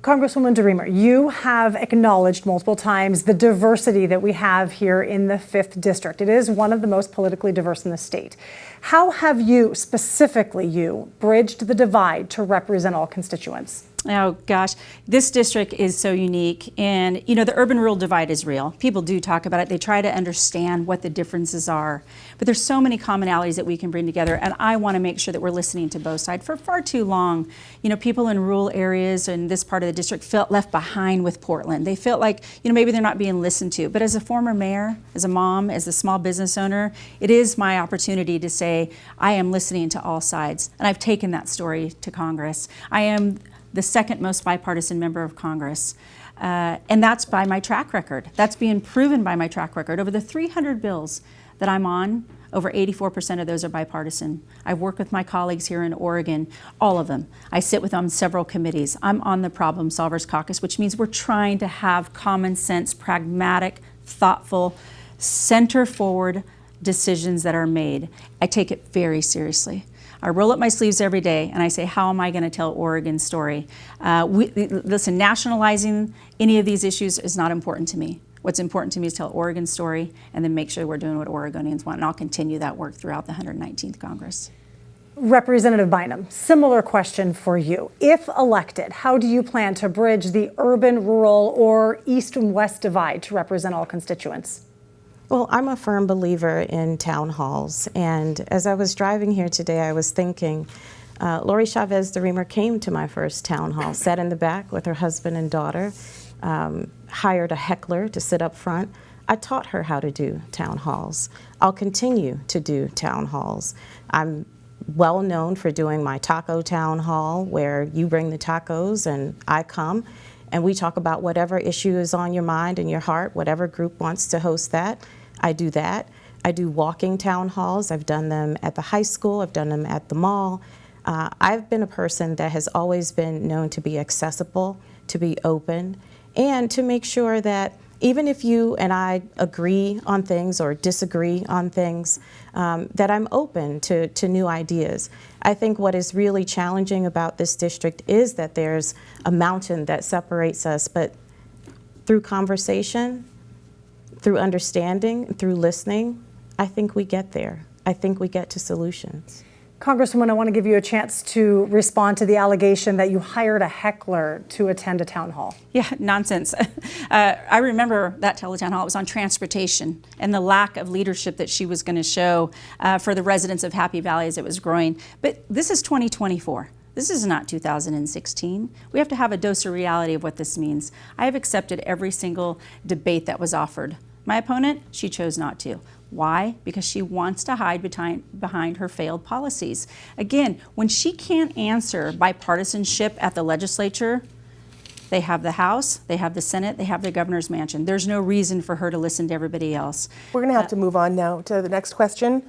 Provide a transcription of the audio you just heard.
Congresswoman DeRemer, you have acknowledged multiple times the diversity that we have here in the 5th District. It is one of the most politically diverse in the state. How have you, specifically you, bridged the divide to represent all constituents? Oh gosh, this district is so unique, and you know, the urban-rural divide is real. People do talk about it. They try to understand what the differences are, but there's so many commonalities that we can bring together, and I want to make sure that we're listening to both sides. For far too long, you know, people in rural areas in this part of the district felt left behind with Portland. They felt like, you know, maybe they're not being listened to. But as a former mayor, as a mom, as a small business owner, it is my opportunity to say I am listening to all sides, and I've taken that story to Congress. I am the second most bipartisan member of Congress. And that's by my track record. That's being proven by my track record. Over the 300 bills that I'm on, over 84% of those are bipartisan. I've worked with my colleagues here in Oregon, all of them. I sit with them on several committees. I'm on the Problem Solvers Caucus, which means we're trying to have common sense, pragmatic, thoughtful, center-forward decisions that are made. I take it very seriously. I roll up my sleeves every day and I say, how am I going to tell Oregon's story? Listen, nationalizing any of these issues is not important to me. What's important to me is tell Oregon's story and then make sure we're doing what Oregonians want. And I'll continue that work throughout the 119th Congress. Representative Bynum, similar question for you. If elected, how do you plan to bridge the urban-rural or east and west divide to represent all constituents? Well, I'm a firm believer in town halls, and as I was driving here today, I was thinking, Lori Chavez-DeRemer came to my first town hall, sat in the back with her husband and daughter, hired a heckler to sit up front. I taught her how to do town halls. I'll continue to do town halls. I'm well known for doing my taco town hall, where you bring the tacos and I come, and we talk about whatever issue is on your mind and your heart, whatever group wants to host that. I do that. I do walking town halls. I've done them at the high school. I've done them at the mall. I've been a person that has always been known to be accessible, to be open, and to make sure that even if you and I agree on things or disagree on things, that I'm open to new ideas. I think what is really challenging about this district is that there's a mountain that separates us, but through conversation, through understanding, through listening, I think we get there. I think we get to solutions. Congresswoman, I want to give you a chance to respond to the allegation that you hired a heckler to attend a town hall. Yeah, nonsense. I remember that town hall. It was on transportation and the lack of leadership that she was going to show for the residents of Happy Valley as it was growing. But this is 2024. This is not 2016. We have to have a dose of reality of what this means. I have accepted every single debate that was offered. My opponent, she chose not to. Why? Because she wants to hide behind her failed policies. Again, when she can't answer bipartisanship at the legislature, they have the House, they have the Senate, they have the governor's mansion. There's no reason for her to listen to everybody else. We're going to have to move on now to the next question.